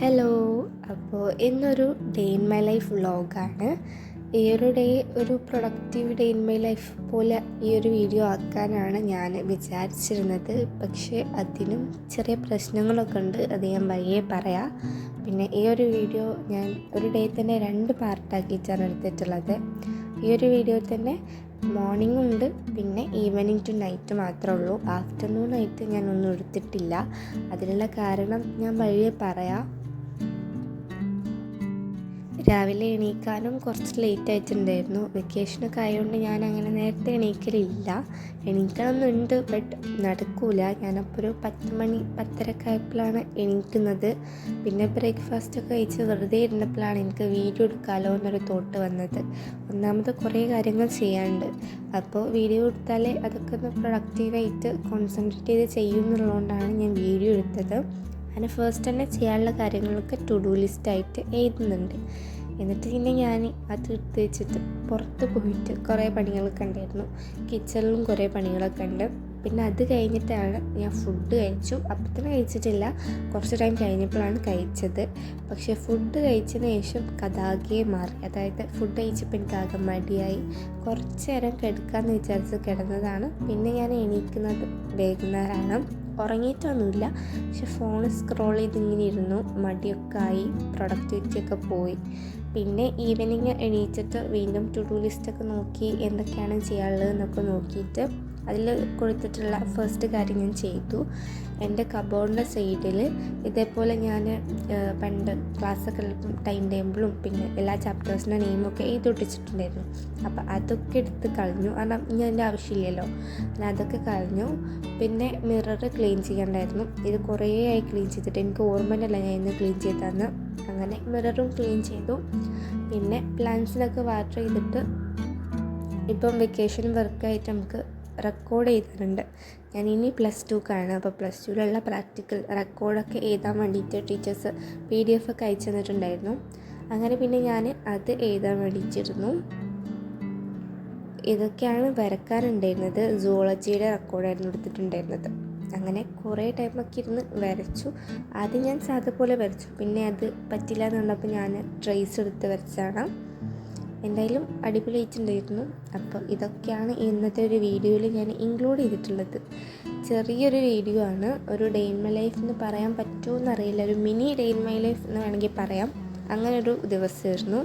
Hello. അപ്പോൾ ഇന്നൊരു day in my life വ്ളോഗാണ്. ഈ ഒരു ഡേ ഒരു productive day in my life പോലെ ഈ ഒരു വീഡിയോ ആക്കാനാണ് ഞാൻ വിചാരിച്ചിരുന്നത്. പക്ഷേ അതിനും ചെറിയ പ്രശ്നങ്ങളൊക്കെ ഉണ്ട്, അത് ഞാൻ വഴിയേ പറയാം. പിന്നെ ഈ ഒരു വീഡിയോ ഞാൻ ഒരു ഡേ തന്നെ 2 പാർട്ടാക്കിയിട്ടാണ് എടുത്തിട്ടുള്ളത്. ഈ ഒരു വീഡിയോ തന്നെ മോർണിംഗ് ഉണ്ട്, പിന്നെ ഈവനിങ് ടു നൈറ്റ് മാത്രമേ ഉള്ളൂ. ആഫ്റ്റർനൂൺ ആയിട്ട് ഞാനൊന്നും എടുത്തിട്ടില്ല. അതിനുള്ള കാരണം ഞാൻ വഴിയേ പറയാം. രാവിലെ എണീക്കാനും കുറച്ച് ലേറ്റ് ആയിട്ടുണ്ടായിരുന്നു. വെക്കേഷനൊക്കെ ആയതുകൊണ്ട് ഞാൻ അങ്ങനെ നേരത്തെ എണീക്കലില്ല. എണീക്കണമെന്നുണ്ട്, ബട്ട് നടക്കൂല. ഞാനപ്പോൾ ഒരു 10 മണി 10:30 ആയപ്പോഴാണ് എണീക്കുന്നത്. പിന്നെ ബ്രേക്ക്ഫാസ്റ്റൊക്കെ കഴിച്ച് വെറുതെ ഇരുന്നപ്പോഴാണ് എനിക്ക് വീഡിയോ എടുക്കാമല്ലോ എന്നൊരു തോട്ട് വന്നത്. ഒന്നാമത് കുറേ കാര്യങ്ങൾ ചെയ്യാനുണ്ട്, അപ്പോൾ വീഡിയോ എടുത്താലേ അതൊക്കെ ഒന്ന് പ്രൊഡക്റ്റീവായിട്ട് കോൺസെൻട്രേറ്റ് ചെയ്ത് ചെയ്യുമെന്നുള്ളതുകൊണ്ടാണ് ഞാൻ വീഡിയോ എടുത്തത്. അങ്ങനെ ഫസ്റ്റ് തന്നെ ചെയ്യാനുള്ള കാര്യങ്ങളൊക്കെ ടു ഡു ലിസ്റ്റായിട്ട് എഴുതുന്നുണ്ട്. എന്നിട്ട് പിന്നെ ഞാൻ അത് എടുത്ത് വെച്ചിട്ട് പുറത്ത് പോയിട്ട് കുറേ പണികളൊക്കെ ഉണ്ടായിരുന്നു. കിച്ചണിലും കുറേ പണികളൊക്കെ ഉണ്ട്. പിന്നെ അത് കഴിഞ്ഞിട്ടാണ് ഞാൻ ഫുഡ് കഴിച്ചു. അപ്പം തന്നെ കഴിച്ചിട്ടില്ല, കുറച്ച് ടൈം കഴിഞ്ഞപ്പോഴാണ് കഴിച്ചത്. പക്ഷേ ഫുഡ് കഴിച്ചതിന് ശേഷം കഥാകെ മാറി. അതായത് ഫുഡ് കഴിച്ചപ്പോൾ എനിക്ക് ആകെ മടിയായി. കുറച്ച് നേരം കിടക്കാമെന്ന് വിചാരിച്ച് കിടന്നതാണ്. പിന്നെ ഞാൻ എണീക്കുന്നത് വൈകുന്നേരമാണ്. ഉറങ്ങിയിട്ടൊന്നുമില്ല, പക്ഷെ ഫോൺ സ്ക്രോൾ ചെയ്തിങ്ങനെ ഇരുന്നു. മടിയൊക്കെ ആയി, പ്രൊഡക്ടിവിറ്റിയൊക്കെ പോയി. പിന്നെ ഈവനിങ് എണീറ്റിട്ട് വീണ്ടും ടു ഡു ലിസ്റ്റൊക്കെ നോക്കി എന്തൊക്കെയാണ് ചെയ്യാനുള്ളതെന്നൊക്കെ നോക്കിയിട്ട് അതിൽ കൊടുത്തിട്ടുള്ള ഫസ്റ്റ് കാര്യം ഞാൻ ചെയ്തു. എൻ്റെ കബോർഡിൻ്റെ സൈഡിൽ ഇതേപോലെ ഞാൻ പണ്ട് ക്ലാസ്സൊക്കെ ഉള്ളപ്പം ടൈം ടേബിളും പിന്നെ എല്ലാ ചാപ്റ്റേഴ്സിൻ്റെ നെയിമൊക്കെ എഴുതിയൊട്ടിച്ചിട്ടുണ്ടായിരുന്നു. അപ്പോൾ അതൊക്കെ എടുത്ത് കളഞ്ഞു, കാരണം ഇനി അതിൻ്റെ ആവശ്യമില്ലല്ലോ. ഞാൻ അതൊക്കെ കളഞ്ഞു. പിന്നെ മിറർ ക്ലീൻ ചെയ്യണ്ടായിരുന്നു. ഇത് കുറേ ആയി ക്ലീൻ ചെയ്തിട്ട് എനിക്ക് ഓർമ്മയില്ല ഞാൻ ഇന്ന് ക്ലീൻ ചെയ്തതെന്ന്. അങ്ങനെ മിററും ക്ലീൻ ചെയ്തു. പിന്നെ പ്ലാന്റ്സിനൊക്കെ വാട്ടർ ചെയ്തിട്ട് ഇപ്പം വെക്കേഷൻ വർക്കായിട്ട് നമുക്ക് റെക്കോർഡ് ചെയ്തിട്ടുണ്ട്. ഞാൻ ഇനി +2ക്കാണ്. അപ്പോൾ +2ലുള്ള പ്രാക്ടിക്കൽ റെക്കോർഡൊക്കെ എഴുതാൻ വേണ്ടിയിട്ട് ടീച്ചേഴ്സ് PDF ഒക്കെ അയച്ചു തന്നിട്ടുണ്ടായിരുന്നു. അങ്ങനെ പിന്നെ ഞാൻ അത് എഴുതാൻ വേണ്ടിയിട്ടിരുന്നു. ഇതൊക്കെയാണ് വരക്കാനുണ്ടായിരുന്നത്. സുവോളജിയുടെ റെക്കോർഡായിരുന്നു എടുത്തിട്ടുണ്ടായിരുന്നത്. അങ്ങനെ കുറേ ടൈമൊക്കെ ഇരുന്ന് വരച്ചു. ആദ്യം ഞാൻ സാധാ പോലെ വരച്ചു, പിന്നെ അത് പറ്റില്ല എന്ന് കണ്ടപ്പോൾ ഞാൻ ട്രേസ് എടുത്ത് വരച്ചാണ്. എന്തായാലും അടിപൊളിയായിട്ടുണ്ടായിരുന്നു. അപ്പോൾ ഇതൊക്കെയാണ് ഇന്നത്തെ ഒരു വീഡിയോയിൽ ഞാൻ ഇൻക്ലൂഡ് ചെയ്തിട്ടുള്ളത്. ചെറിയൊരു വീഡിയോ ആണ്, ഒരു ഡേ ഇൻ മൈ ലൈഫ് എന്ന് പറയാൻ പറ്റുമോ എന്നറിയില്ല. ഒരു mini day in my life എന്ന് വേണമെങ്കിൽ പറയാം. അങ്ങനൊരു ദിവസമായിരുന്നു.